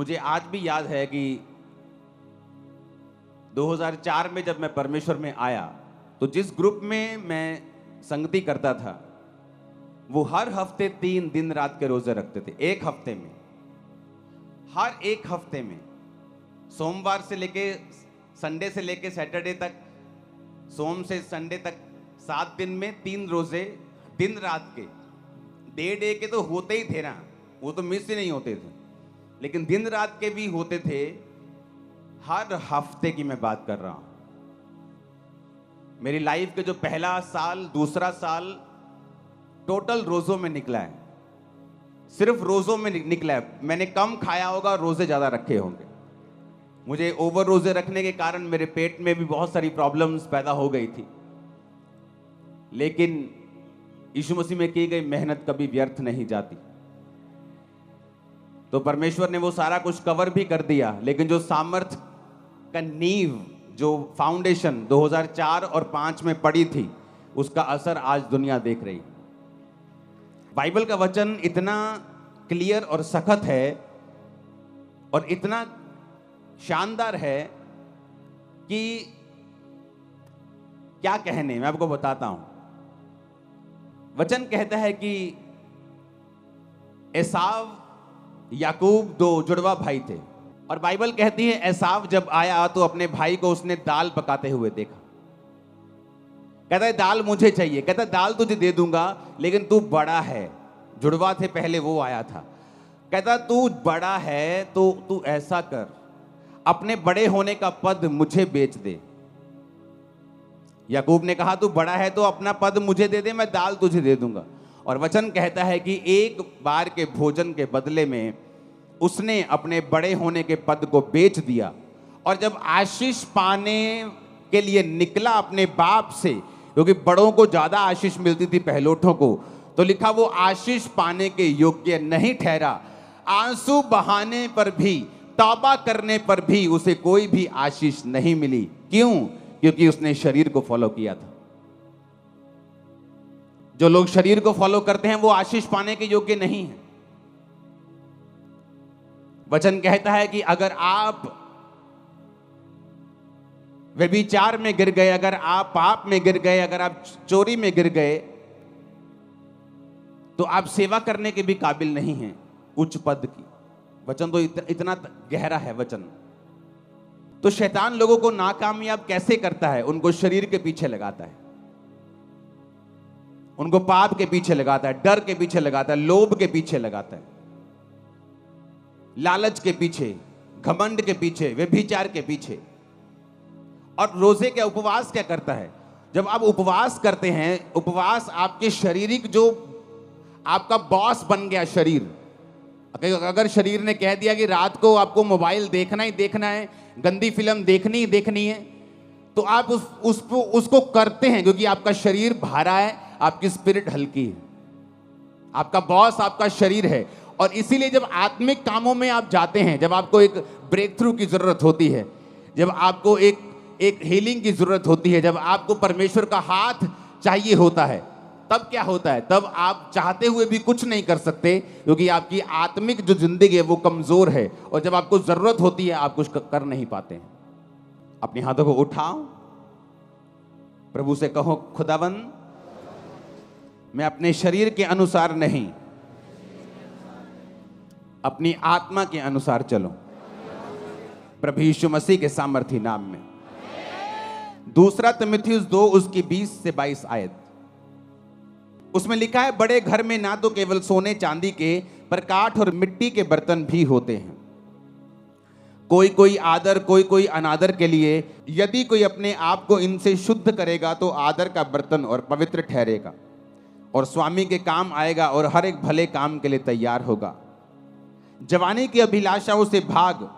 मुझे आज भी याद है कि 2004 में जब मैं परमेश्वर में आया तो जिस ग्रुप में मैं संगति करता था वो हर हफ्ते 3 दिन रात के रोजे रखते थे। एक हफ्ते में, हर एक हफ्ते में, सोमवार से लेके संडे से लेके सैटरडे तक, सोम से संडे तक 7 दिन में 3 रोजे दिन रात के। डे के तो होते ही थे ना, वो तो मिस ही नहीं होते थे, लेकिन दिन रात के भी होते थे। हर हफ्ते की मैं बात कर रहा हूं। मेरी लाइफ के जो पहला साल, दूसरा साल टोटल रोजों में निकला है, सिर्फ रोजों में निकला है। मैंने कम खाया होगा, रोजे ज्यादा रखे होंगे। मुझे ओवर रोजे रखने के कारण मेरे पेट में भी बहुत सारी प्रॉब्लम्स पैदा हो गई थी, लेकिन यीशु मसीह में की गई मेहनत कभी व्यर्थ नहीं जाती। तो परमेश्वर ने वो सारा कुछ कवर भी कर दिया, लेकिन जो सामर्थ का नींव, जो फाउंडेशन 2004 और 5 में पड़ी थी, उसका असर आज दुनिया देख रही। बाइबल का वचन इतना क्लियर और सख्त है और इतना शानदार है कि क्या कहने, मैं आपको बताता हूं। वचन कहता है कि एसाव याकूब 2 जुड़वा भाई थे, और बाइबल कहती है एसाव जब आया तो अपने भाई को उसने दाल पकाते हुए देखा। कहता है दाल मुझे चाहिए। कहता है दाल तुझे दे दूंगा, लेकिन तू बड़ा है। जुड़वा थे पहले, वो आया था। कहता तू बड़ा है तो तू ऐसा कर, अपने बड़े होने का पद मुझे बेच दे। याकूब ने कहा तू बड़ा है तो अपना पद मुझे दे दे, मैं दाल तुझे दे दूंगा। और वचन कहता है कि एक बार के भोजन के बदले में उसने अपने बड़े होने के पद को बेच दिया। और जब आशीष पाने के लिए निकला अपने बाप से, क्योंकि बड़ों को ज्यादा आशीष मिलती थी पहलोठों को, तो लिखा वो आशीष पाने के योग्य नहीं ठहरा। आंसू बहाने पर भी, तौबा करने पर भी उसे कोई भी आशीष नहीं मिली। क्यों? क्योंकि उसने शरीर को फॉलो किया था। जो लोग शरीर को फॉलो करते हैं वो आशीष पाने के योग्य नहीं है। वचन कहता है कि अगर आप व्यभिचार में गिर गए, अगर आप पाप में गिर गए, अगर आप चोरी में गिर गए, तो आप सेवा करने के भी काबिल नहीं हैं उच्च पद की। वचन तो इतना गहरा है वचन। तो शैतान लोगों को नाकामयाब कैसे करता है? उनको शरीर के पीछे लगाता है, उनको पाप के पीछे लगाता है, डर के पीछे लगाता है, लोभ के पीछे लगाता है, लालच के पीछे, घमंड के पीछे, व्यभिचार के पीछे। और रोजे के उपवास क्या करता है? जब आप उपवास करते हैं, उपवास आपके शारीरिक, जो आपका बॉस बन गया शरीर। अगर शरीर ने कह दिया कि रात को आपको मोबाइल देखना ही देखना है, गंदी फिल्म देखनी ही देखनी है, तो आप उसको करते हैं, क्योंकि आपका शरीर भारा है, आपकी स्पिरिट हल्की है। आपका बॉस आपका शरीर है। और इसीलिए जब आत्मिक कामों में आप जाते हैं, जब आपको एक ब्रेक थ्रू की जरूरत होती है, जब आपको एक हीलिंग की जरूरत होती है, जब आपको परमेश्वर का हाथ चाहिए होता है, तब क्या होता है? तब आप चाहते हुए भी कुछ नहीं कर सकते, क्योंकि आपकी आत्मिक जो जिंदगी है वो कमजोर है। और जब आपको जरूरत होती है आप कुछ कर नहीं पाते हैं। अपने हाथों को उठाओ, प्रभु से कहो, खुदावन मैं अपने शरीर के अनुसार नहीं, अपनी आत्मा के अनुसार चलो, प्रभु यीशु मसीह के सामर्थी नाम में। 2 तिमुथियुस 2 उसकी 20 से 22 आयत, उसमें लिखा है, बड़े घर में ना तो केवल सोने चांदी के, पर काठ और मिट्टी के बर्तन भी होते हैं। कोई कोई आदर, कोई कोई अनादर के लिए। यदि कोई अपने आप को इनसे शुद्ध करेगा तो आदर का बर्तन और पवित्र ठहरेगा और स्वामी के काम आएगा और हर एक भले काम के लिए तैयार होगा। जवानी की अभिलाषाओं से भाग,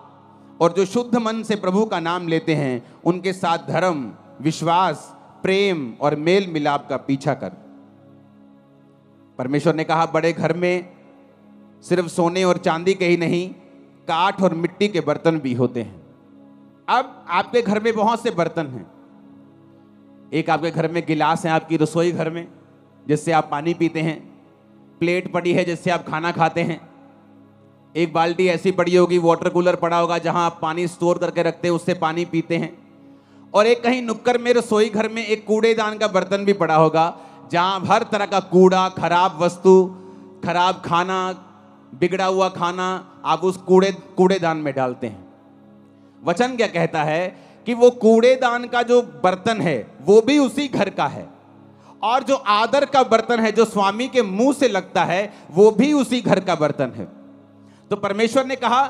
और जो शुद्ध मन से प्रभु का नाम लेते हैं उनके साथ धर्म, विश्वास, प्रेम और मेल मिलाप का पीछा कर। परमेश्वर ने कहा बड़े घर में सिर्फ सोने और चांदी के ही नहीं, काठ और मिट्टी के बर्तन भी होते हैं। अब आपके घर में बहुत से बर्तन हैं। एक आपके घर में गिलास है, आपकी रसोई घर में, जिससे आप पानी पीते हैं। प्लेट पड़ी है जिससे आप खाना खाते हैं। एक बाल्टी ऐसी पड़ी होगी, वाटर कूलर पड़ा होगा जहां आप पानी स्टोर करके रखते हैं, उससे पानी पीते हैं। और एक कहीं नुक्कड़ में रसोई घर में एक कूड़ेदान का बर्तन भी पड़ा होगा, जहां हर तरह का कूड़ा, खराब वस्तु, खराब खाना, बिगड़ा हुआ खाना आप उस कूड़ेदान में डालते हैं। वचन क्या कहता है कि वो कूड़ेदान का जो बर्तन है वो भी उसी घर का है, और जो आदर का बर्तन है जो स्वामी के मुंह से लगता है वो भी उसी घर का बर्तन है। तो परमेश्वर ने कहा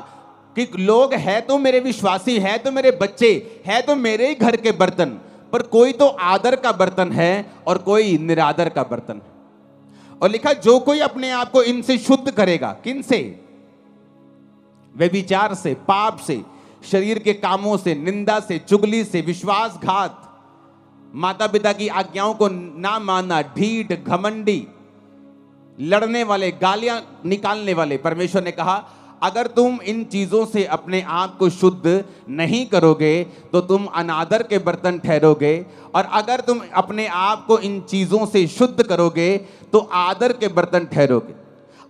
कि लोग है तो मेरे विश्वासी, है तो मेरे बच्चे, है तो मेरे ही घर के बर्तन, पर कोई तो आदर का बर्तन है और कोई निरादर का बर्तन है। और लिखा, जो कोई अपने आप को इनसे शुद्ध करेगा, किन से? व्यभिचार से, पाप से, शरीर के कामों से, निंदा से, चुगली से, विश्वासघात, माता पिता की आज्ञाओं को ना मानना, ढीठ, घमंडी, लड़ने वाले, गालियां निकालने वाले। परमेश्वर ने कहा अगर तुम इन चीजों से अपने आप को शुद्ध नहीं करोगे तो तुम अनादर के बर्तन ठहरोगे, और अगर तुम अपने आप को इन चीजों से शुद्ध करोगे तो आदर के बर्तन ठहरोगे।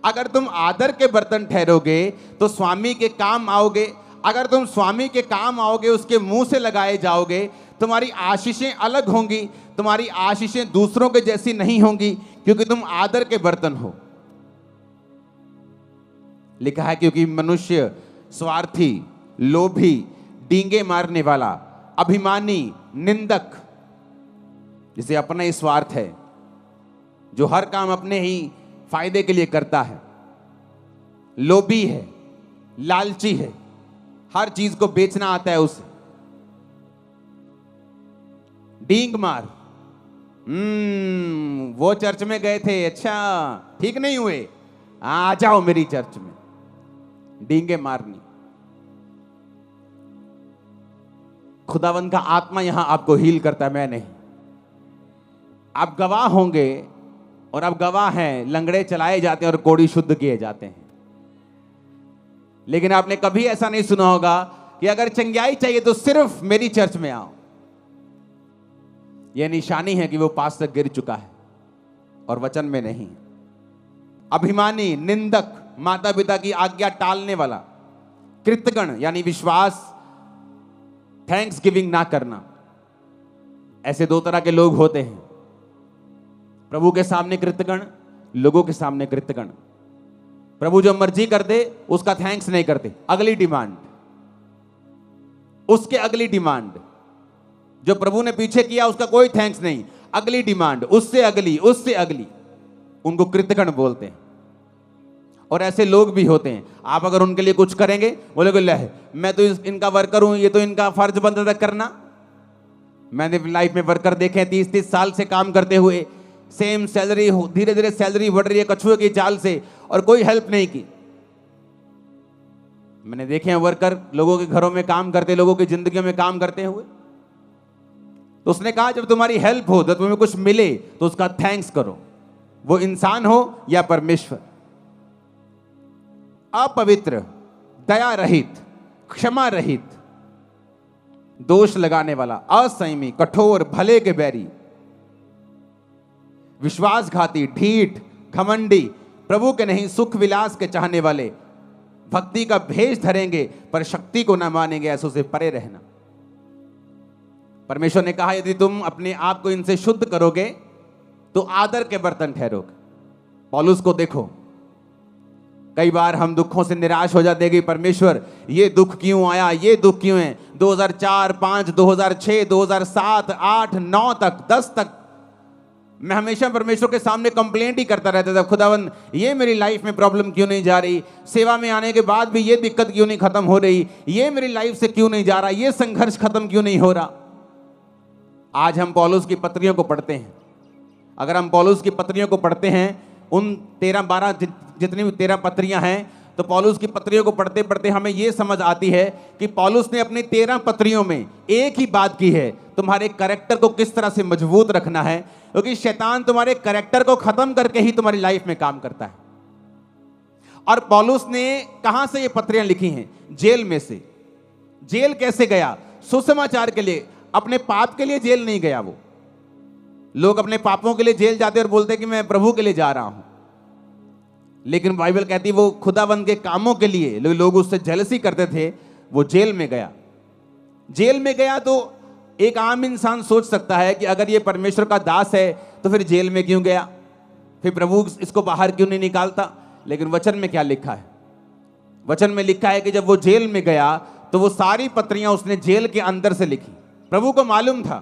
अगर तुम आदर के बर्तन ठहरोगे तो स्वामी के काम आओगे। अगर तुम स्वामी के काम आओगे, उसके मुंह से लगाए जाओगे, तुम्हारी आशीषें अलग होंगी, तुम्हारी आशीषें दूसरों के जैसी नहीं होंगी, क्योंकि तुम आदर के बर्तन हो। लिखा है क्योंकि मनुष्य स्वार्थी, लोभी, डींगे मारने वाला, अभिमानी, निंदक, जिसे अपना ही स्वार्थ है, जो हर काम अपने ही फायदे के लिए करता है, लोभी है, लालची है, हर चीज को बेचना आता है उसे, डींग मार। वो चर्च में गए थे, अच्छा ठीक नहीं हुए, आ जाओ मेरी चर्च में। डींगे मारनी। खुदावंद का आत्मा यहां आपको हील करता है, मैं नहीं। आप गवाह होंगे, और आप गवाह हैं, लंगड़े चलाए जाते हैं और कोढ़ी शुद्ध किए जाते हैं। लेकिन आपने कभी ऐसा नहीं सुना होगा कि अगर चंगाई चाहिए तो सिर्फ मेरी चर्च में आओ। यह निशानी है कि वो पास तक गिर चुका है और वचन में नहीं। अभिमानी, निंदक, माता पिता की आज्ञा टालने वाला, कृतज्ञ यानी विश्वास, थैंक्स गिविंग ना करना, ऐसे दो तरह के लोग होते हैं। प्रभु के सामने कृतज्ञ, लोगों के सामने कृतज्ञ। प्रभु जो मर्जी कर दे उसका थैंक्स नहीं करते, अगली डिमांड, उसके अगली डिमांड। जो प्रभु ने पीछे किया उसका कोई थैंक्स नहीं, अगली डिमांड, उससे अगली, उससे अगली, उनको कृतज्ञ बोलते हैं। और ऐसे लोग भी होते हैं, आप अगर उनके लिए कुछ करेंगे, बोलोगे ले मैं तो इनका वर्कर हूं, ये तो इनका फर्ज बनता था करना। मैंने लाइफ में वर्कर देखे 30-30 साल से काम करते हुए, सेम सैलरी, धीरे धीरे सैलरी बढ़ रही है कछुए की चाल से, और कोई हेल्प नहीं की। मैंने देखे हैं वर्कर लोगों के घरों में काम करते, लोगों की जिंदगियों में काम करते हुए। तो उसने कहा जब तुम्हारी हेल्प हो, जब तुम्हें कुछ मिले तो उसका थैंक्स करो, वो इंसान हो या परमेश्वर। अपवित्र, दया रहित, क्षमा रहित, दोष लगाने वाला, असंयमी, कठोर, भले के बैरी, विश्वासघाती, ढीठ, घमंडी, प्रभु के नहीं सुख विलास के चाहने वाले, भक्ति का भेष धरेंगे पर शक्ति को ना मानेंगे, ऐसों से परे रहना। परमेश्वर ने कहा यदि तुम अपने आप को इनसे शुद्ध करोगे तो आदर के बर्तन ठहरोगे। पौलुस को देखो, कई बार हम दुखों से निराश हो जाते हैं कि परमेश्वर ये दुख क्यों आया, ये दुख क्यों है। 2004, 5, 2006, 2007, 8, 9 तक, 10 तक मैं हमेशा परमेश्वर के सामने कंप्लेंट ही करता रहता था, खुदावंद ये मेरी लाइफ में प्रॉब्लम क्यों नहीं जा रही, सेवा में आने के बाद भी ये दिक्कत क्यों नहीं खत्म हो रही, ये मेरी लाइफ से क्यों नहीं जा रहा, ये संघर्ष खत्म क्यों नहीं हो रहा। आज हम पौलुस की पत्रियों को पढ़ते हैं। अगर हम पौलुस की पत्रियों को पढ़ते हैं, उन 13-12 जितनी भी 13 पत्रियां हैं, तो पौलुस की पत्रियों को पढ़ते पढ़ते हमें यह समझ आती है कि पौलुस ने अपनी 13 पत्रियों में एक ही बात की है, तुम्हारे कैरेक्टर को किस तरह से मजबूत रखना है, क्योंकि शैतान तुम्हारे कैरेक्टर को खत्म करके ही तुम्हारी लाइफ में काम करता है। और पौलुस ने कहां से ये पत्रियां लिखी हैं? जेल में से। जेल कैसे गया? सुसमाचार के लिए, अपने पाप के लिए जेल नहीं गया। वो लोग अपने पापों के लिए जेल जाते और बोलते कि मैं प्रभु के लिए जा रहा हूं, लेकिन बाइबल कहती है वो खुदावंद के कामों के लिए लोग उससे जेलसी करते थे, वो जेल में गया। जेल में गया तो एक आम इंसान सोच सकता है कि अगर ये परमेश्वर का दास है तो फिर जेल में क्यों गया, फिर प्रभु इसको बाहर क्यों नहीं निकालता। लेकिन वचन में क्या लिखा है? वचन में लिखा है कि जब वो जेल में गया तो वो सारी पत्रियां उसने जेल के अंदर से लिखी। प्रभु को मालूम था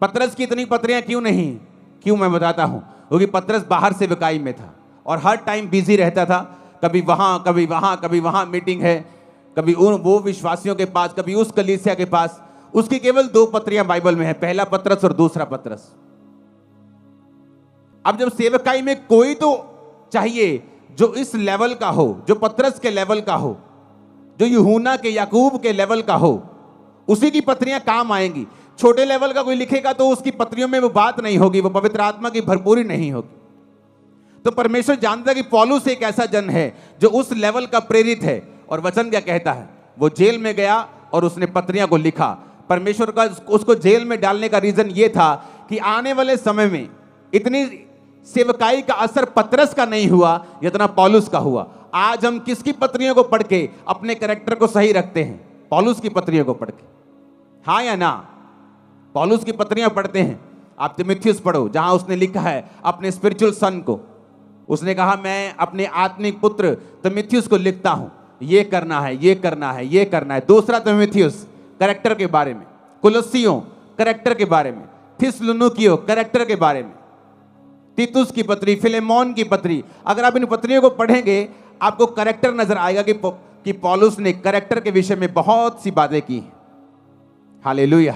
पतरस की इतनी पत्रियां क्यों नहीं, क्यों मैं बताता हूं, क्योंकि पतरस बाहर से विकाई में था और हर टाइम बिजी रहता था, कभी वहां कभी वहां कभी वहां मीटिंग है, कभी वो विश्वासियों के पास, कभी उस कलीसिया के पास। उसकी केवल 2 पत्रियां बाइबल में है, पहला पतरस और दूसरा पतरस। अब जब सेवकाई में कोई तो चाहिए जो इस लेवल का हो, जो पतरस के लेवल का हो, जो यूहन्ना के याकूब के लेवल का हो, उसी की पत्रियां काम आएंगी। छोटे लेवल का कोई लिखेगा तो उसकी पत्रियों में वो बात नहीं होगी, वो पवित्र आत्मा की भरपूरी नहीं होगी। तो परमेश्वर जानता है कि पौलुस एक ऐसा जन है जो उस लेवल का प्रेरित है। और वचन क्या कहता है? वो जेल में गया और उसने पत्रियां को लिखा। परमेश्वर का उसको जेल में डालने का रीजन ये था कि आने वाले समय में इतनी सेवकाई का असर पतरस का नहीं हुआ जितना पौलुस का हुआ। आज हम किसकी पत्रियों को पढ़ के अपने कैरेक्टर को सही रखते हैं? पौलुस की पत्रियों को पढ़ के, हाँ या ना? पौलुस की पत्रियां पढ़ते हैं। आप तीमुथियुस पढ़ो, जहां उसने लिखा है अपने स्पिरिचुअल सन को, उसने कहा मैं अपने आत्मिक पुत्र तीमुथियुस को लिखता हूं, ये करना है, ये करना है, ये करना है। दूसरा तीमुथियुस कैरेक्टर के बारे में, कुलस्सियों कैरेक्टर के बारे में, थिस्सलुनीकियों कैरेक्टर के बारे में, तीतुस की पत्री, फिलेमोन की पत्री। अगर आप इन पत्रियों को पढ़ेंगे आपको कैरेक्टर नजर आएगा कि पौलुस ने कैरेक्टर के विषय में बहुत सी बातें की हैं। हालेलुया।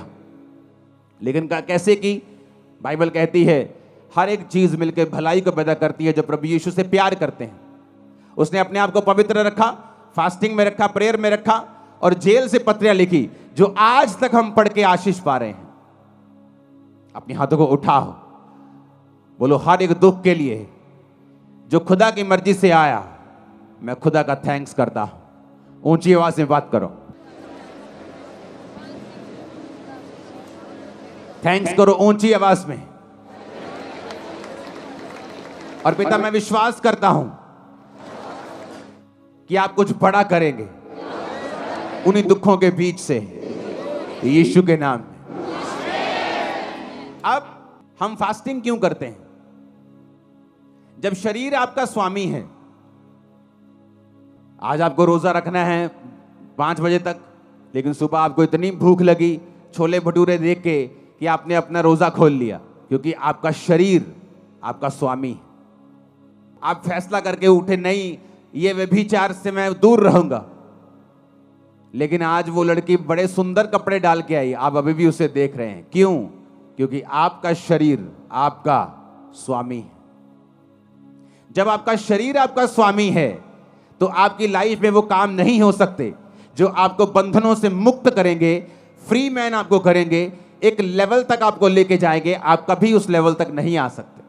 लेकिन कैसे की? बाइबल कहती है हर एक चीज मिलकर भलाई को पैदा करती है जो प्रभु यीशु से प्यार करते हैं। उसने अपने आप को पवित्र रखा, फास्टिंग में रखा, प्रेयर में रखा और जेल से पत्रियां लिखी जो आज तक हम पढ़ के आशीष पा रहे हैं। अपने हाथों को उठाओ, बोलो हर एक दुख के लिए जो खुदा की मर्जी से आया, मैं खुदा का थैंक्स करता हूं। ऊंची आवाज में बात करो, थैंक्स करो ऊंची आवाज में। और पिता मैं विश्वास करता हूं कि आप कुछ बड़ा करेंगे उन्हीं दुखों के बीच से, यीशु के नाम में। अब हम फास्टिंग क्यों करते हैं? जब शरीर आपका स्वामी है, आज आपको रोजा रखना है 5 बजे तक, लेकिन सुबह आपको इतनी भूख लगी छोले भटूरे देख के कि आपने अपना रोजा खोल लिया, क्योंकि आपका शरीर आपका स्वामी है। आप फैसला करके उठे नहीं ये व्यभिचार से मैं दूर रहूंगा, लेकिन आज वो लड़की बड़े सुंदर कपड़े डाल के आई, आप अभी भी उसे देख रहे हैं। क्यों? क्योंकि आपका शरीर आपका स्वामी है। जब आपका शरीर आपका स्वामी है तो आपकी लाइफ में वो काम नहीं हो सकते जो आपको बंधनों से मुक्त करेंगे, फ्री मैन आपको करेंगे, एक लेवल तक आपको लेके जाएंगे। आप कभी उस लेवल तक नहीं आ सकते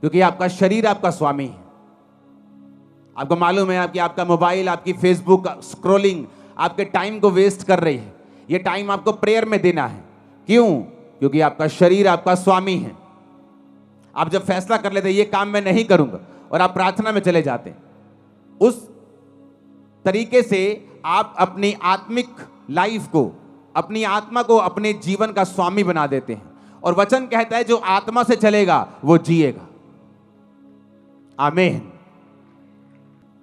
क्योंकि आपका शरीर आपका स्वामी है। आपको मालूम है कि आपका मोबाइल, आपकी फेसबुक स्क्रॉलिंग आपके टाइम को वेस्ट कर रही है। ये टाइम आपको प्रेयर में देना है। क्यों? क्योंकि आपका शरीर आपका स्वामी है। आप जब फैसला कर लेते ये काम मैं नहीं करूंगा और आप प्रार्थना में चले जाते, उस तरीके से आप अपनी आत्मिक लाइफ को, अपनी आत्मा को अपने जीवन का स्वामी बना देते हैं। और वचन कहता है जो आत्मा से चलेगा वो जिएगा। आमीन।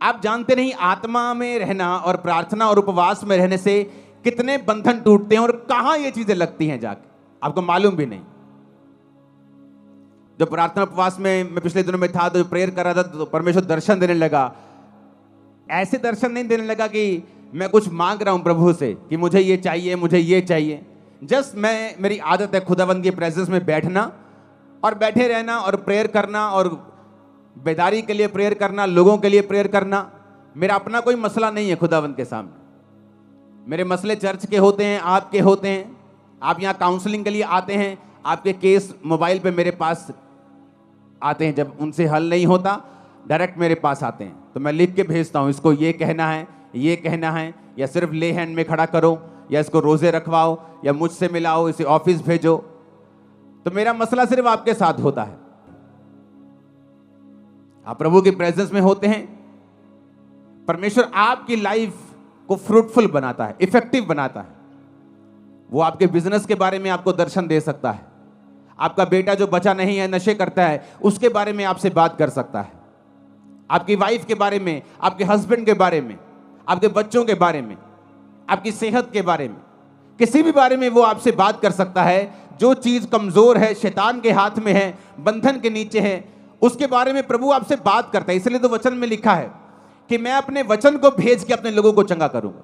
आप जानते नहीं आत्मा में रहना और प्रार्थना और उपवास में रहने से कितने बंधन टूटते हैं और कहां ये चीजें लगती हैं जाके, आपको मालूम भी नहीं। जब प्रार्थना उपवास में मैं पिछले दिनों में था तो प्रेयर कर रहा था तो परमेश्वर दर्शन देने लगा। ऐसे दर्शन नहीं देने लगा कि मैं कुछ मांग रहा हूं प्रभु से कि मुझे ये चाहिए, मुझे ये चाहिए। जस्ट मेरी आदत है खुदावंद की प्रेजेंस में बैठना और बैठे रहना और प्रेयर करना और बेदारी के लिए प्रेयर करना, लोगों के लिए प्रेयर करना। मेरा अपना कोई मसला नहीं है खुदावंद के सामने। मेरे मसले चर्च के होते हैं, आपके होते हैं। आप यहाँ काउंसलिंग के लिए आते हैं, आपके केस मोबाइल पे मेरे पास आते हैं। जब उनसे हल नहीं होता डायरेक्ट मेरे पास आते हैं तो मैं लिख के भेजता हूँ, इसको ये कहना है, ये कहना है, या सिर्फ ले हैंड में खड़ा करो, या इसको रोजे रखवाओ, या मुझसे मिलाओ, इसे ऑफिस भेजो। तो मेरा मसला सिर्फ आपके साथ होता है। आप प्रभु के प्रेजेंस में होते हैं, परमेश्वर आपकी लाइफ को फ्रूटफुल बनाता है, इफेक्टिव बनाता है। वो आपके बिजनेस के बारे में आपको दर्शन दे सकता है। आपका बेटा जो बचा नहीं है, नशे करता है, उसके बारे में आपसे बात कर सकता है। आपकी वाइफ के बारे में, आपके हस्बैंड के बारे में, आपके बच्चों के बारे में, आपकी सेहत के बारे में, किसी भी बारे में वो आपसे बात कर सकता है। जो चीज कमजोर है, शैतान के हाथ में है, बंधन के नीचे है, उसके बारे में प्रभु आपसे बात करता है। इसलिए तो वचन में लिखा है कि मैं अपने वचन को भेज के अपने लोगों को चंगा करूंगा।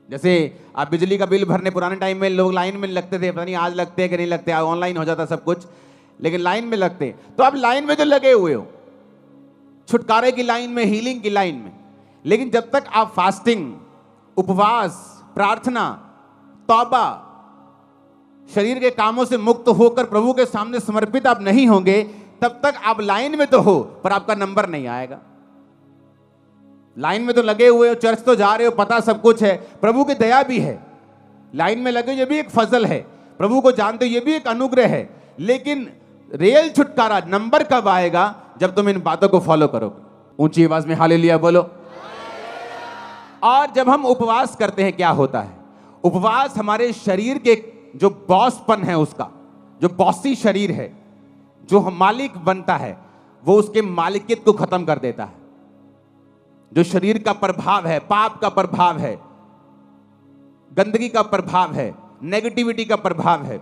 जैसे आप बिजली का बिल भरने, पुराने टाइम में लोग लाइन में लगते थे, पता नहीं आज लगते हैं कि नहीं लगते, ऑनलाइन हो जाता सब कुछ, लेकिन लाइन में लगते। तो आप लाइन में तो लगे हुए हो, छुटकारे की लाइन में, हीलिंग की लाइन में, लेकिन जब तक आप फास्टिंग, उपवास, प्रार्थना, तौबा, शरीर के कामों से मुक्त होकर प्रभु के सामने समर्पित आप नहीं होंगे, तब तक आप लाइन में तो हो पर आपका नंबर नहीं आएगा। लाइन में तो लगे हुए हो, चर्च तो जा रहे हो, पता सब कुछ है, प्रभु की दया भी है, लाइन में लगे ये भी एक फजल है, प्रभु को जानते हो ये भी एक अनुग्रह है, लेकिन रियल छुटकारा, नंबर कब आएगा? जब तुम इन बातों को फॉलो करोगे। ऊंची आवाज में हालेलुया बोलो। और जब हम उपवास करते हैं क्या होता है? उपवास हमारे शरीर के जो बॉसपन है, उसका जो बॉसी शरीर है, जो मालिक बनता है, वो उसके मालिकियत को खत्म कर देता है। जो शरीर का प्रभाव है, पाप का प्रभाव है, गंदगी का प्रभाव है, नेगेटिविटी का प्रभाव है।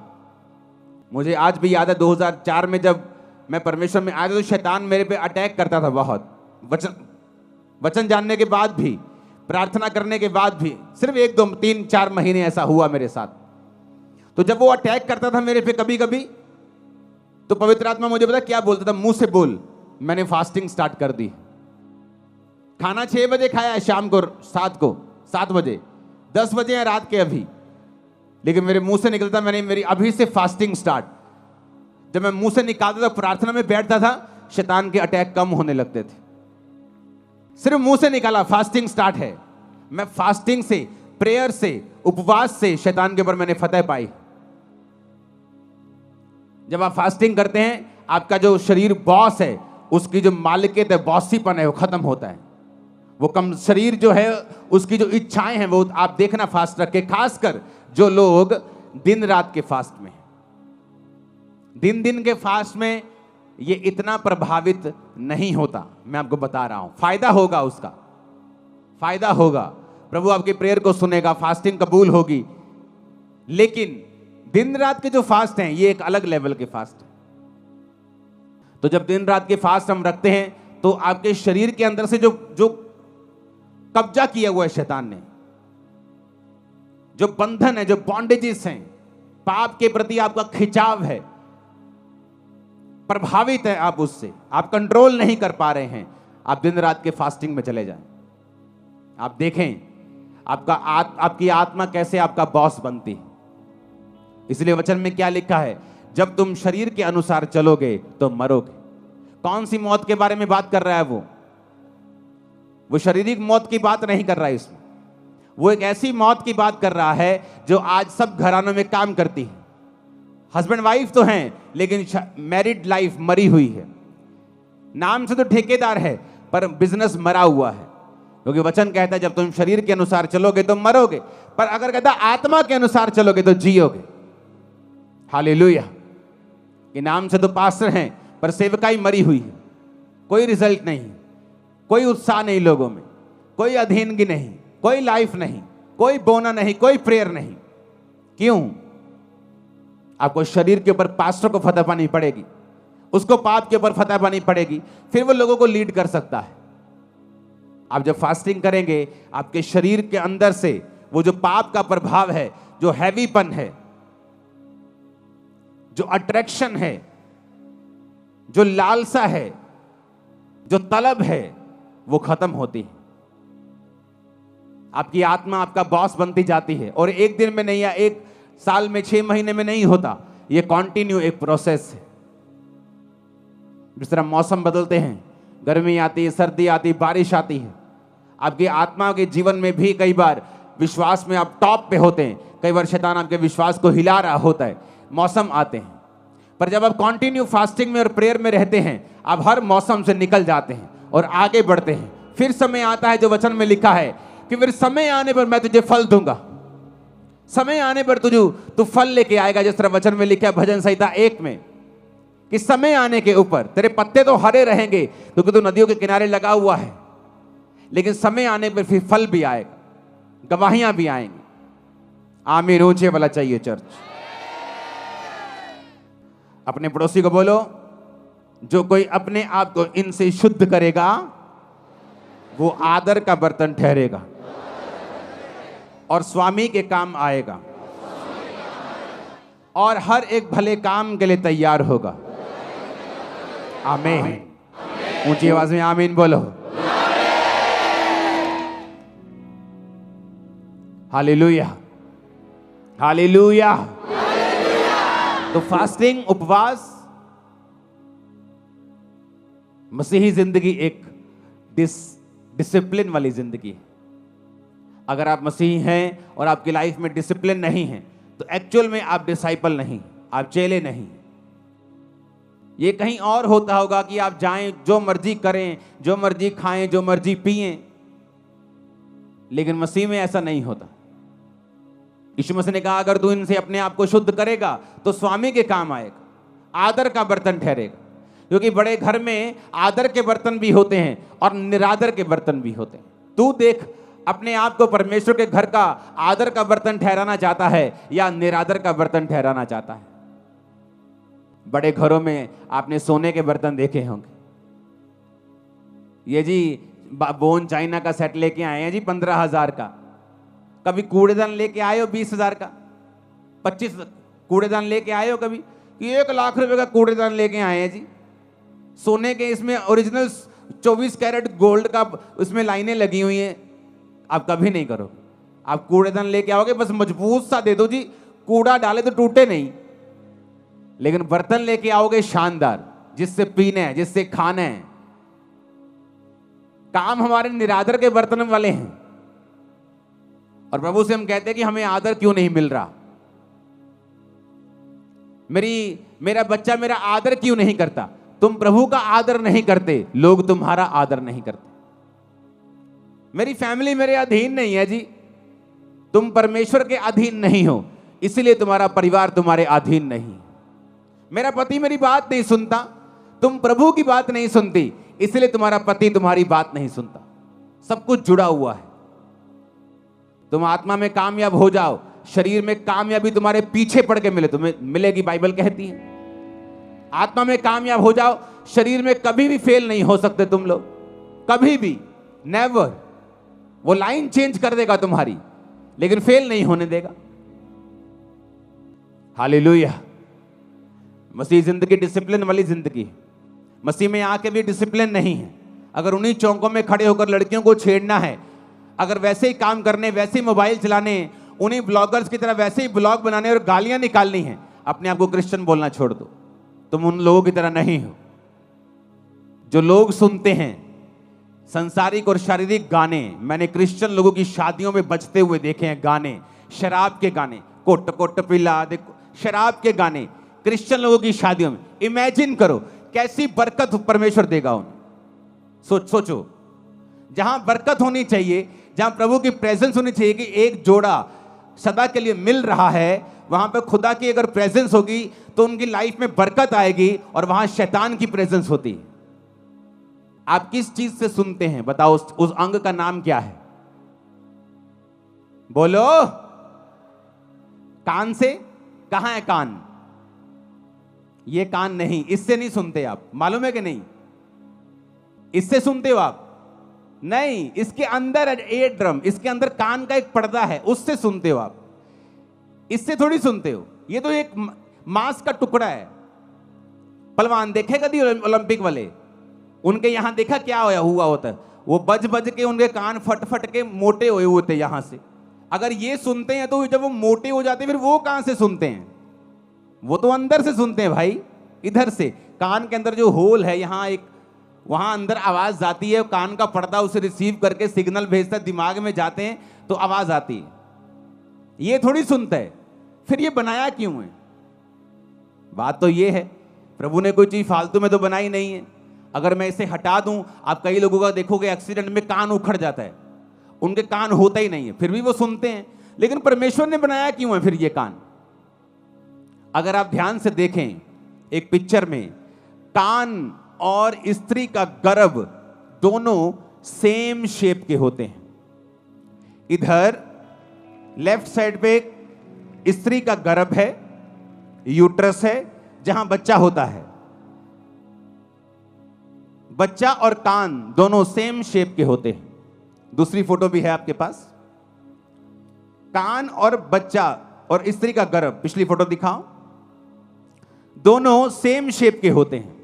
मुझे आज भी याद है 2004 में जब मैं परमेश्वर में आया था, तो शैतान मेरे पे अटैक करता था बहुत। वचन जानने के बाद भी, प्रार्थना करने के बाद भी, सिर्फ 1 2 3 4 महीने ऐसा हुआ मेरे साथ। तो जब वो अटैक करता था मेरे पे कभी कभी, तो पवित्र आत्मा मुझे पता क्या बोलता था? मुंह से बोल। मैंने फास्टिंग स्टार्ट कर दी। खाना 6 बजे खाया है, शाम को 7 बजे, 10 बजे है रात के अभी, लेकिन मेरे मुंह से निकलता, मैंने मेरी अभी से फास्टिंग स्टार्ट। जब मैं मुंह से निकालता था, प्रार्थना में बैठता था, शैतान के अटैक कम होने लगते थे। सिर्फ मुंह से निकाला, फास्टिंग स्टार्ट है। मैं फास्टिंग से, प्रेयर से, उपवास से शैतान के ऊपर मैंने फतह पाई। जब आप फास्टिंग करते हैं, आपका जो शरीर बॉस है, उसकी जो मालिकियत है, बॉसीपन है, वो खत्म होता है। वो कम शरीर जो है, उसकी जो इच्छाएं हैं, वो आप देखना फास्ट रख के, खासकर जो लोग दिन रात के फास्ट में, दिन के फास्ट में ये इतना प्रभावित नहीं होता। मैं आपको बता रहा हूं, फायदा होगा, उसका फायदा होगा। प्रभु आपकी प्रेयर को सुनेगा, फास्टिंग कबूल होगी, लेकिन दिन रात के जो फास्ट हैं, ये एक अलग लेवल के फास्ट है। तो जब दिन रात के फास्ट हम रखते हैं, तो आपके शरीर के अंदर से जो कब्जा किया हुआ है शैतान ने, जो बंधन है, जो बॉन्डेजेस हैं, पाप के प्रति आपका खिंचाव है, प्रभावित है आप उससे, आप कंट्रोल नहीं कर पा रहे हैं, आप दिन रात के फास्टिंग में चले जाएं। आप देखें आपकी आत्मा कैसे आपका बॉस बनती है। इसलिए वचन में क्या लिखा है? जब तुम शरीर के अनुसार चलोगे तो मरोगे। कौन सी मौत के बारे में बात कर रहा है? वो शारीरिक मौत की बात नहीं कर रहा है इसमें। वो एक ऐसी मौत की बात कर रहा है जो आज सब घरानों में काम करती है। हस्बैंड वाइफ तो हैं, लेकिन मैरिड लाइफ मरी हुई है। नाम से तो ठेकेदार है, पर बिजनेस मरा हुआ है। क्योंकि वचन कहता है जब तुम शरीर के अनुसार चलोगे तो मरोगे, पर अगर कहता आत्मा के अनुसार चलोगे तो जियोगे। हालेलुया। कि नाम से तो पास्टर हैं, पर सेवकाई मरी हुई है। कोई रिजल्ट नहीं, कोई उत्साह नहीं लोगों में, कोई अधीनगी नहीं, कोई लाइफ नहीं, कोई बोना नहीं, कोई प्रेयर नहीं। क्यों? आपको शरीर के ऊपर पास्टर को फतह पानी पड़ेगी, उसको पाप के ऊपर फतह पानी पड़ेगी, फिर वो लोगों को लीड कर सकता है। आप जब फास्टिंग करेंगे, आपके शरीर के अंदर से वो जो पाप का प्रभाव है, जो हैवीपन है, जो अट्रैक्शन है, जो लालसा है, जो तलब है, वो खत्म होती है। आपकी आत्मा आपका बॉस बनती जाती है। और एक दिन में नहीं, या एक साल में, 6 महीने में नहीं होता। ये कॉन्टिन्यू एक प्रोसेस है। जिस तरह मौसम बदलते हैं, गर्मी आती है, सर्दी आती है, बारिश आती है, आपकी आत्मा के जीवन में भी कई बार विश्वास में आप टॉप पे होते हैं, कई बार शैतान आपके विश्वास को हिला रहा होता है। मौसम आते हैं, पर जब आप कंटिन्यू फास्टिंग में और प्रेयर में रहते हैं, आप हर मौसम से निकल जाते हैं और आगे बढ़ते हैं। फिर समय आता है जो वचन में लिखा है कि फिर समय आने पर मैं तुझे फल दूंगा। समय आने पर तू फल लेके आएगा, जिस तरह वचन में लिखा है भजन संहिता 1 में कि समय आने के ऊपर तेरे पत्ते तो हरे रहेंगे क्योंकि तू नदियों के किनारे लगा हुआ है, लेकिन समय आने पर फिर फल भी आएगा, गवाहियां भी आएंगी। आमीन। ऊंचे वाला चाहिए चर्च। अपने पड़ोसी को बोलो, जो कोई अपने आप को इनसे शुद्ध करेगा वो आदर का बर्तन ठहरेगा और स्वामी के काम आएगा और हर एक भले काम के लिए तैयार होगा। आमीन। ऊंची आवाज में आमीन बोलो। Hallelujah, hallelujah. तो फास्टिंग, उपवास, मसीही जिंदगी एक डिसिप्लिन वाली जिंदगी है। अगर आप मसीही हैं और आपकी लाइफ में डिसिप्लिन नहीं है तो एक्चुअल में आप डिसाइपल नहीं, आप चेले नहीं। ये कहीं और होता होगा कि आप जाएं, जो मर्जी करें, जो मर्जी खाएं, जो मर्जी पिएं, लेकिन मसीह में ऐसा नहीं होता। यीशु मसीह ने कहा अगर तू इनसे अपने आप को शुद्ध करेगा तो स्वामी के काम आएगा, आदर का बर्तन ठहरेगा। क्योंकि बड़े घर में आदर के बर्तन भी होते हैं और निरादर के बर्तन भी होते हैं। तू देख अपने आप को परमेश्वर के घर का आदर का बर्तन ठहराना चाहता है या निरादर का बर्तन ठहराना चाहता है। बड़े घरों में आपने सोने के बर्तन देखे होंगे। ये जी बोन चाइना का सेट लेके आए हैं जी 15,000 का। कभी कूड़ेदान लेके आए हो 20,000 का, 25 कूड़ेदान लेके आए हो कभी? 1 लाख रुपए का कूड़ेदान लेके आए हैं जी। सोने के इसमें ओरिजिनल 24 कैरेट गोल्ड का उसमें लाइनें लगी हुई हैं। आप कभी नहीं करो। आप कूड़ेदान लेके आओगे बस मजबूत सा दे दो जी, कूड़ा डाले तो टूटे नहीं, लेकिन बर्तन लेके आओगे शानदार, जिससे पीना है, जिससे खाना है। काम हमारे निरादर के बर्तन वाले हैं और प्रभु से हम कहते हैं कि हमें आदर क्यों नहीं मिल रहा, मेरा बच्चा मेरा आदर क्यों नहीं करता। तुम प्रभु का आदर नहीं करते, लोग तुम्हारा आदर नहीं करते। मेरी फैमिली मेरे अधीन नहीं है जी, तुम परमेश्वर के अधीन नहीं हो, इसलिए तुम्हारा परिवार तुम्हारे अधीन नहीं। मेरा पति मेरी बात नहीं सुनता, तुम प्रभु की बात नहीं सुनती, इसलिए तुम्हारा पति तुम्हारी बात नहीं सुनता। सब कुछ जुड़ा हुआ है। तुम आत्मा में कामयाब हो जाओ, शरीर में कामयाबी तुम्हारे पीछे पड़ के मिले, तुम्हें मिलेगी, बाइबल कहती है। आत्मा में कामयाब हो जाओ, शरीर में कभी भी फेल नहीं हो सकते तुम लोग, कभी भी, नेवर। वो लाइन चेंज कर देगा तुम्हारी, लेकिन फेल नहीं होने देगा। हालेलुया। मसीह जिंदगी डिसिप्लिन वाली जिंदगी है। मसीह में आके भी डिसिप्लिन नहीं है। अगर उन्हीं चौकों में खड़े होकर लड़कियों को छेड़ना है, अगर वैसे ही काम करने, वैसे ही मोबाइल चलाने, उन्हीं ब्लॉगर्स की तरह वैसे ही ब्लॉग बनाने और गालियां निकालनी है, अपने आप को क्रिश्चियन बोलना छोड़ दो। तुम उन लोगों की तरह नहीं हो जो लोग सुनते हैं संसारिक और शारीरिक गाने। मैंने क्रिश्चियन लोगों की शादियों में बजते हुए देखे हैं गाने, शराब के गाने, कोट कोट पिला दे, शराब के गाने क्रिश्चियन लोगों की शादियों में। इमेजिन करो कैसी बरकत परमेश्वर देगा उन्हें। सोचो, जहां बरकत होनी चाहिए, जहां प्रभु की प्रेजेंस होनी चाहिए कि एक जोड़ा सदा के लिए मिल रहा है, वहां पे खुदा की अगर प्रेजेंस होगी तो उनकी लाइफ में बरकत आएगी और वहां शैतान की प्रेजेंस होती है। आप किस चीज से सुनते हैं बताओ? उस अंग का नाम क्या है? बोलो। कान से? कहां है कान? ये कान नहीं, इससे नहीं सुनते आप, मालूम है कि नहीं? इससे सुनते हो आप? नहीं, इसके अंदर एयर ड्रम, इसके अंदर कान का एक पर्दा है, उससे सुनते हो आप, इससे थोड़ी सुनते हो। ये तो एक मांस का टुकड़ा है। पहलवान देखे कभी ओलंपिक वाले? उनके यहां देखा क्या हुआ होता है? वो बज बज के उनके कान फट फट के मोटे हुए होते यहां से। अगर ये सुनते हैं तो जब वो मोटे हो जाते हैं फिर वो कहां से सुनते हैं? वो तो अंदर से सुनते हैं भाई, इधर से। कान के अंदर जो होल है, यहां एक, वहां अंदर आवाज जाती है, कान का पर्दा उसे रिसीव करके सिग्नल भेजता है, दिमाग में जाते हैं तो आवाज आती है। ये थोड़ी सुनता है। फिर ये बनाया क्यों है? बात तो ये है, प्रभु ने कोई चीज फालतू में तो बनाई नहीं है। अगर मैं इसे हटा दूं, आप कई लोगों का देखोगे एक्सीडेंट में कान उखड़ जाता है, उनके कान होता ही नहीं है, फिर भी वो सुनते हैं। लेकिन परमेश्वर ने बनाया क्यों है फिर ये कान? अगर आप ध्यान से देखें एक पिक्चर में, कान और स्त्री का गर्भ दोनों सेम शेप के होते हैं। इधर लेफ्ट साइड पे स्त्री का गर्भ है, यूट्रस है, जहां बच्चा होता है। बच्चा और कान दोनों सेम शेप के होते हैं। दूसरी फोटो भी है आपके पास, कान और बच्चा और स्त्री का गर्भ, पिछली फोटो दिखाओ, दोनों सेम शेप के होते हैं।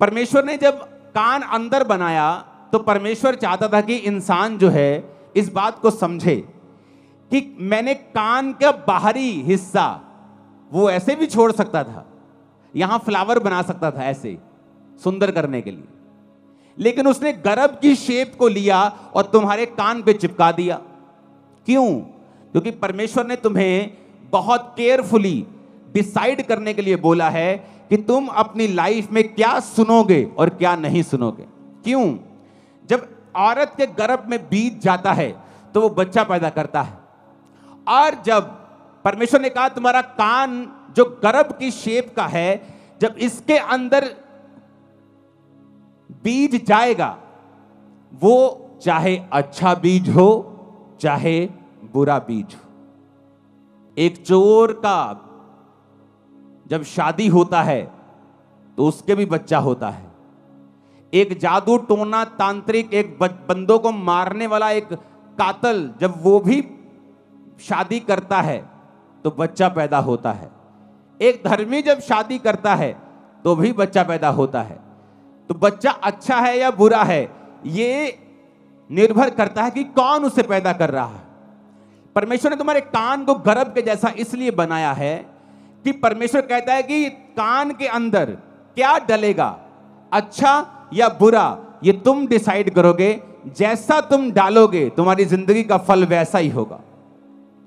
परमेश्वर ने जब कान अंदर बनाया तो परमेश्वर चाहता था कि इंसान जो है इस बात को समझे कि मैंने कान का बाहरी हिस्सा वो ऐसे भी छोड़ सकता था, यहां फ्लावर बना सकता था ऐसे सुंदर करने के लिए, लेकिन उसने गर्भ की शेप को लिया और तुम्हारे कान पे चिपका दिया। क्यों? क्योंकि परमेश्वर ने तुम्हें बहुत केयरफुली डिसाइड करने के लिए बोला है कि तुम अपनी लाइफ में क्या सुनोगे और क्या नहीं सुनोगे। क्यों? जब औरत के गर्भ में बीज जाता है तो वो बच्चा पैदा करता है, और जब परमेश्वर ने कहा तुम्हारा कान जो गर्भ की शेप का है, जब इसके अंदर बीज जाएगा, वो चाहे अच्छा बीज हो चाहे बुरा बीज हो। एक चोर का जब शादी होता है तो उसके भी बच्चा होता है। एक जादू टोना तांत्रिक, एक बंदों को मारने वाला एक कातल, जब वो भी शादी करता है तो बच्चा पैदा होता है। एक धर्मी जब शादी करता है तो भी बच्चा पैदा होता है। तो बच्चा अच्छा है या बुरा है, ये निर्भर करता है कि कौन उसे पैदा कर रहा है। परमेश्वर ने तुम्हारे कान को गर्भ के जैसा इसलिए बनाया है कि परमेश्वर कहता है कि कान के अंदर क्या डलेगा, अच्छा या बुरा, ये तुम डिसाइड करोगे। जैसा तुम डालोगे तुम्हारी जिंदगी का फल वैसा ही होगा,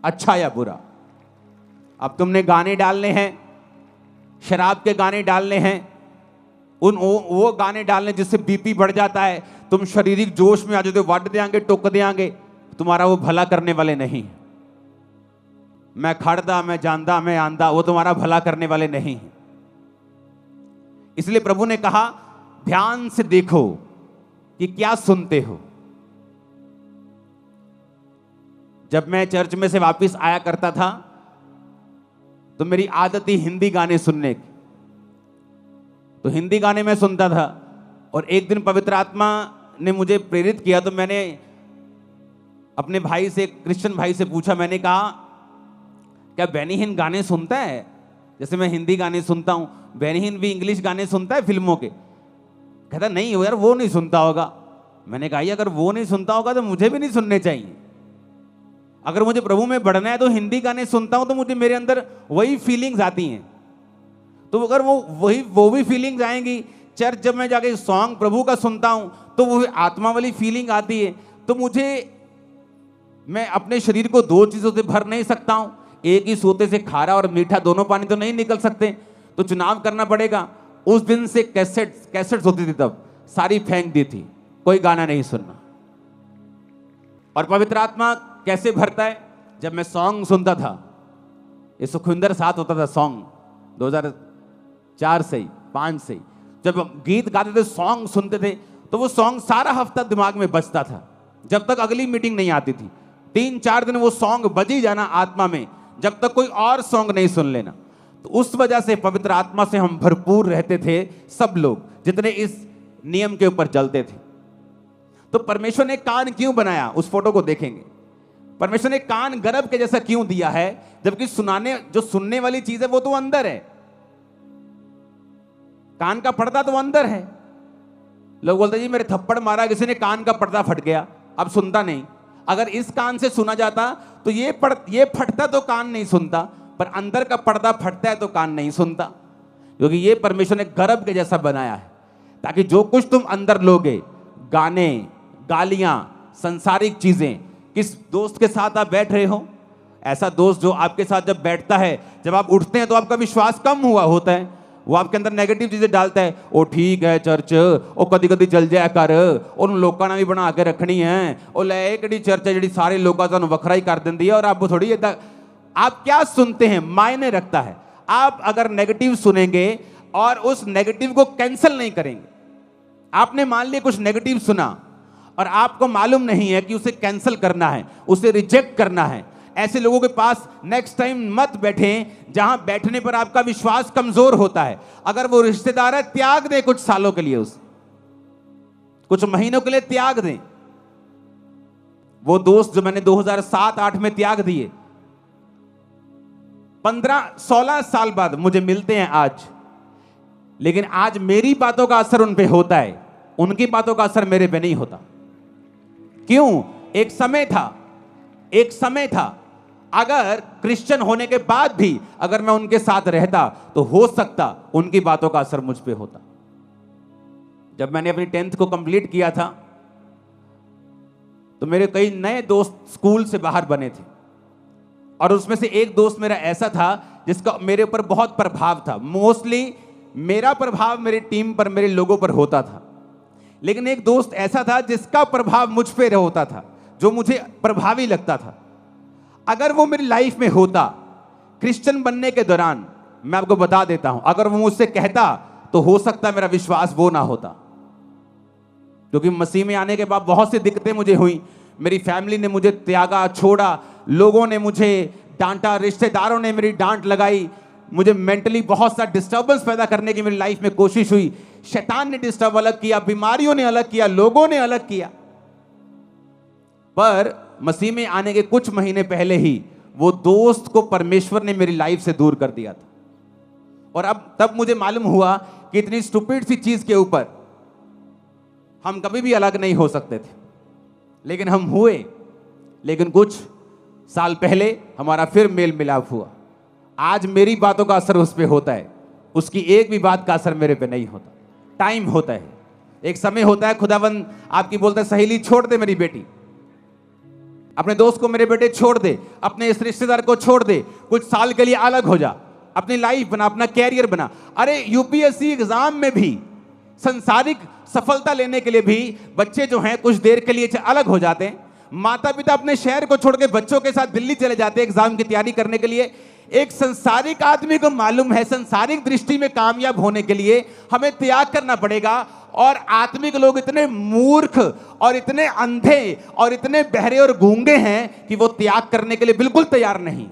अच्छा या बुरा। अब तुमने गाने डालने हैं, शराब के गाने डालने हैं, वो गाने डालने जिससे बीपी बढ़ जाता है, तुम शारीरिक जोश में आ जाते हो, वट देंगे टोक देंगे, तुम्हारा वो भला करने वाले नहीं। मैं खड़दा, मैं जानदा, मैं आंदा, वो तुम्हारा भला करने वाले नहीं है। इसलिए प्रभु ने कहा ध्यान से देखो कि क्या सुनते हो। जब मैं चर्च में से वापस आया करता था तो मेरी आदत थी हिंदी गाने सुनने की, तो हिंदी गाने में सुनता था। और एक दिन पवित्र आत्मा ने मुझे प्रेरित किया, तो मैंने अपने भाई से, क्रिश्चियन भाई से पूछा, मैंने कहा क्या बेनीहीन गाने सुनता है? जैसे मैं हिंदी गाने सुनता हूं, बेनीहीन भी इंग्लिश गाने सुनता है फिल्मों के? कहता नहीं यार, वो नहीं सुनता होगा। मैंने कहा अगर वो नहीं सुनता होगा तो मुझे भी नहीं सुनने चाहिए। अगर मुझे प्रभु में बढ़ना है तो हिंदी गाने सुनता हूं तो मुझे मेरे अंदर वही फीलिंग्स आती हैं। तो अगर वो भी फीलिंग्स आएंगी, चर्च जब मैं जाके सॉन्ग प्रभु का सुनता हूं तो वो आत्मा वाली फीलिंग आती है। तो मैं अपने शरीर को दो चीजों से भर नहीं सकता हूं, एक ही सोते से खारा और मीठा दोनों पानी तो नहीं निकल सकते, तो चुनाव करना पड़ेगा। उस दिन से कैसेट्स होती थी, तब सारी फेंक दी थी, कोई गाना नहीं सुनना। और पवित्र आत्मा कैसे भरता है? जब मैं सॉन्ग सुनता था, ये सुखविंदर साथ होता था सॉन्ग 2004 से 5 से, जब गीत गाते थे, सॉन्ग सुनते थे, तो वो सॉन्ग सारा हफ्ता दिमाग में बजता था जब तक अगली मीटिंग नहीं आती थी। 3-4 दिन वो सॉन्ग बज ही जाना आत्मा में, जब तक कोई और सॉन्ग नहीं सुन लेना। तो उस वजह से पवित्र आत्मा से हम भरपूर रहते थे, सब लोग जितने इस नियम के ऊपर चलते थे। तो परमेश्वर ने कान क्यों बनाया, उस फोटो को देखेंगे। परमेश्वर ने कान गर्भ के जैसा क्यों दिया है, जबकि जो सुनने वाली चीज है वो तो अंदर है, कान का पर्दा तो अंदर है। लोग बोलते जी मेरे थप्पड़ मारा किसी ने, कान का पर्दा फट गया, अब सुनता नहीं। अगर इस कान से सुना जाता तो ये फटता तो कान नहीं सुनता, पर अंदर का पर्दा फटता है तो कान नहीं सुनता। क्योंकि ये परमेश्वर ने गर्भ के जैसा बनाया है, ताकि जो कुछ तुम अंदर लोगे, गाने, गालियां, संसारिक चीजें, किस दोस्त के साथ आप बैठ रहे हो, ऐसा दोस्त जो आपके साथ जब बैठता है, जब आप उठते हैं तो आपका विश्वास कम हुआ होता है, वो आपके अंदर नेगेटिव चीजें डालता है। ओ ठीक है चर्च, ओ कदी कदी चल जाया कर, उन लोगों ने भी बना के रखनी है, ओ ले एक चर्च है जी सारे लोगों का वखरा ही कर देती है, और आप थोड़ी आप क्या सुनते हैं मायने रखता है। आप अगर नेगेटिव सुनेंगे और उस नेगेटिव को कैंसिल नहीं करेंगे, आपने मान लिया कुछ नेगेटिव सुना और आपको मालूम नहीं है कि उसे कैंसिल करना है, उसे रिजेक्ट करना है, ऐसे लोगों के पास नेक्स्ट टाइम मत बैठें जहां बैठने पर आपका विश्वास कमजोर होता है। अगर वो रिश्तेदार है, त्याग दें कुछ सालों के लिए, उसे कुछ महीनों के लिए त्याग दें। वो दोस्त जो मैंने 2007-8 में त्याग दिए, 15-16 साल बाद मुझे मिलते हैं आज, लेकिन आज मेरी बातों का असर उन पे होता है, उनकी बातों का असर मेरे पे नहीं होता। क्यों? एक समय था अगर क्रिश्चियन होने के बाद भी अगर मैं उनके साथ रहता तो हो सकता उनकी बातों का असर मुझ पे होता। जब मैंने अपनी 10th को कंप्लीट किया था तो मेरे कई नए दोस्त स्कूल से बाहर बने थे, और उसमें से एक दोस्त मेरा ऐसा था जिसका मेरे ऊपर बहुत प्रभाव था। मोस्टली मेरा प्रभाव मेरी टीम पर, मेरे लोगों पर होता था, लेकिन एक दोस्त ऐसा था जिसका प्रभाव मुझ पे होता था, जो मुझे प्रभावी लगता था। अगर वो मेरी लाइफ में होता क्रिश्चियन बनने के दौरान, मैं आपको बता देता हूं, अगर वो मुझसे कहता तो हो सकता मेरा विश्वास वो ना होता। क्योंकि मसीह में आने के बाद बहुत सी दिक्कतें मुझे हुई, मेरी फैमिली ने मुझे त्यागा, छोड़ा, लोगों ने मुझे डांटा, रिश्तेदारों ने मेरी डांट लगाई, मुझे मेंटली बहुत सा डिस्टर्बेंस पैदा करने की मेरी लाइफ में कोशिश हुई। शैतान ने डिस्टर्ब अलग किया, बीमारियों ने अलग किया, लोगों ने अलग किया। पर मसीह में आने के कुछ महीने पहले ही वो दोस्त को परमेश्वर ने मेरी लाइफ से दूर कर दिया था, और अब तब मुझे मालूम हुआ कि इतनी स्टूपिड सी चीज के ऊपर हम कभी भी अलग नहीं हो सकते थे, लेकिन हम हुए। लेकिन कुछ साल पहले हमारा फिर मेल मिलाप हुआ। आज मेरी बातों का असर उस पर होता है, उसकी एक भी बात का असर मेरे पे नहीं होता। टाइम होता है, एक समय होता है, खुदावंद आपकी बोलता है सहेली छोड़ दे मेरी बेटी, अपने दोस्त को मेरे बेटे छोड़ दे, अपने इस रिश्तेदार को छोड़ दे, कुछ साल के लिए अलग हो जा, अपनी लाइफ बना, अपना कैरियर बना। अरे यूपीएससी एग्जाम में भी, संसारिक सफलता लेने के लिए भी बच्चे जो हैं कुछ देर के लिए अलग हो जाते हैं। माता पिता अपने शहर को छोड़ के बच्चों के साथ दिल्ली चले जाते हैं एग्जाम की तैयारी करने के लिए। एक संसारिक आदमी को मालूम है संसारिक दृष्टि में कामयाब होने के लिए हमें त्याग करना पड़ेगा, और आत्मिक लोग इतने मूर्ख और इतने अंधे और इतने बहरे और गूंगे हैं कि वो त्याग करने के लिए बिल्कुल तैयार नहीं।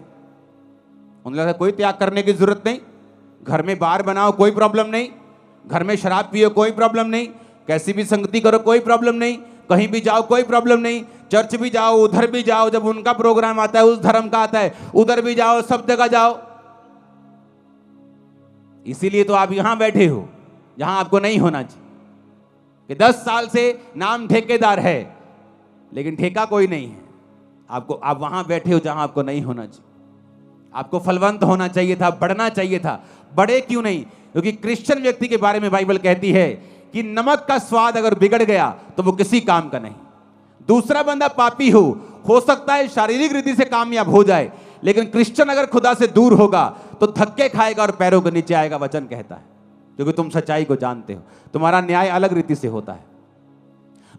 उन्हें लगता है कोई त्याग करने की जरूरत नहीं, घर में बार बनाओ कोई प्रॉब्लम नहीं, घर में शराब पियो कोई प्रॉब्लम नहीं, कैसी भी संगति करो कोई प्रॉब्लम नहीं, कहीं भी जाओ कोई प्रॉब्लम नहीं, चर्च भी जाओ उधर भी जाओ, जब उनका प्रोग्राम आता है उस धर्म का आता है उधर भी जाओ, सब जगह जाओ। इसीलिए तो आप यहां बैठे हो जहां आपको नहीं होना चाहिए, कि 10 साल से नाम ठेकेदार है लेकिन ठेका कोई नहीं है आपको। आप वहां बैठे हो जहां आपको नहीं होना चाहिए। आपको फलवंत होना चाहिए था, बढ़ना चाहिए था। बढ़े क्यों नहीं? क्योंकि क्रिश्चियन व्यक्ति के बारे में बाइबल कहती है कि नमक का स्वाद अगर बिगड़ गया तो वो किसी काम का नहीं। दूसरा बंदा पापी हो सकता है शारीरिक रीति से कामयाब हो जाए, लेकिन क्रिश्चियन अगर खुदा से दूर होगा तो धक्के खाएगा और पैरों के नीचे आएगा, वचन कहता है, क्योंकि तुम सच्चाई को जानते हो। तुम्हारा न्याय अलग रीति से होता है।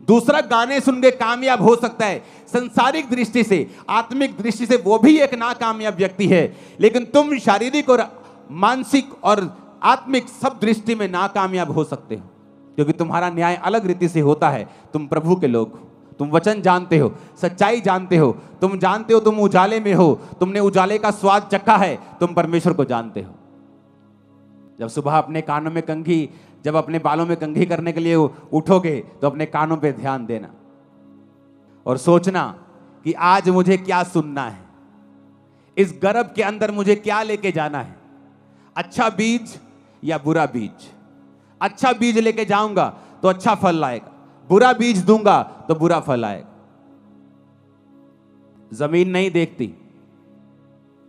दूसरा गाने सुन के कामयाब हो सकता है, संसारिक दृष्टि से, आत्मिक दृष्टि से वो भी एक नाकामयाब व्यक्ति है, लेकिन तुम शारीरिक और मानसिक और आत्मिक सब दृष्टि में नाकामयाब हो सकते हो, क्योंकि तुम्हारा न्याय अलग रीति से होता है। तुम प्रभु के लोग हो, तुम वचन जानते हो, सच्चाई जानते हो, तुम जानते हो तुम उजाले में हो, तुमने उजाले का स्वाद चखा है, तुम परमेश्वर को जानते हो। जब सुबह अपने कानों में कंघी, जब अपने बालों में कंघी करने के लिए उठोगे तो अपने कानों पे ध्यान देना और सोचना कि आज मुझे क्या सुनना है, इस गर्भ के अंदर मुझे क्या लेके जाना है, अच्छा बीज या बुरा बीज। अच्छा बीज लेके जाऊंगा तो अच्छा फल लाएगा, बुरा बीज दूंगा तो बुरा फल आएगा। जमीन नहीं देखती,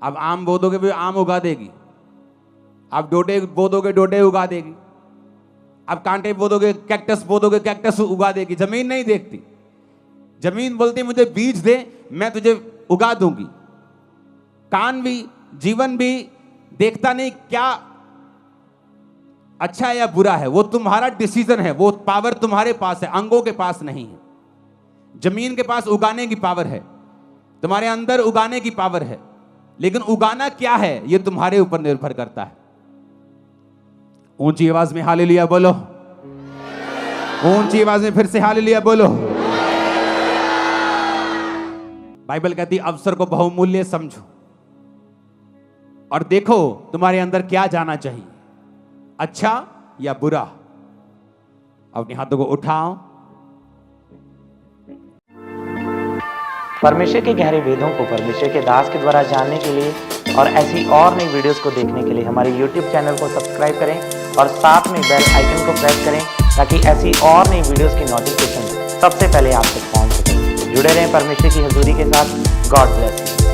अब आम बो दोगे भी आम उगा देगी, आप डोडे बो दोगे डोडे उगा देगी, आप कांटे बो दोगे, कैक्टस बो दोगे, कैक्टस उगा देगी। जमीन नहीं देखती, जमीन बोलती मुझे बीज दे मैं तुझे उगा दूंगी। कान भी, जीवन भी देखता नहीं क्या अच्छा है या बुरा है। वो तुम्हारा डिसीजन है, वो पावर तुम्हारे पास है, अंगों के पास नहीं है। जमीन के पास उगाने की पावर है, तुम्हारे अंदर उगाने की पावर है, लेकिन उगाना क्या है ये तुम्हारे ऊपर निर्भर करता है। ऊंची आवाज में हालेलुया बोलो, ऊंची आवाज में फिर से हालेलुया बोलो। बाइबल कहती अवसर को बहुमूल्य समझो और देखो तुम्हारे अंदर क्या जाना चाहिए, अच्छा या बुरा। अपने हाथों को उठाओ। परमेश्वर के गहरे वेदों को परमेश्वर के दास के द्वारा जानने के लिए और ऐसी और नई वीडियोस को देखने के लिए हमारे YouTube चैनल को सब्सक्राइब करें और साथ में बेल आइकन को प्रेस करें ताकि ऐसी और नई वीडियोस की नोटिफिकेशन सबसे पहले आप तक पहुंच सके। जुड़े रहें परमेश्वर की हजूरी के साथ। God bless you.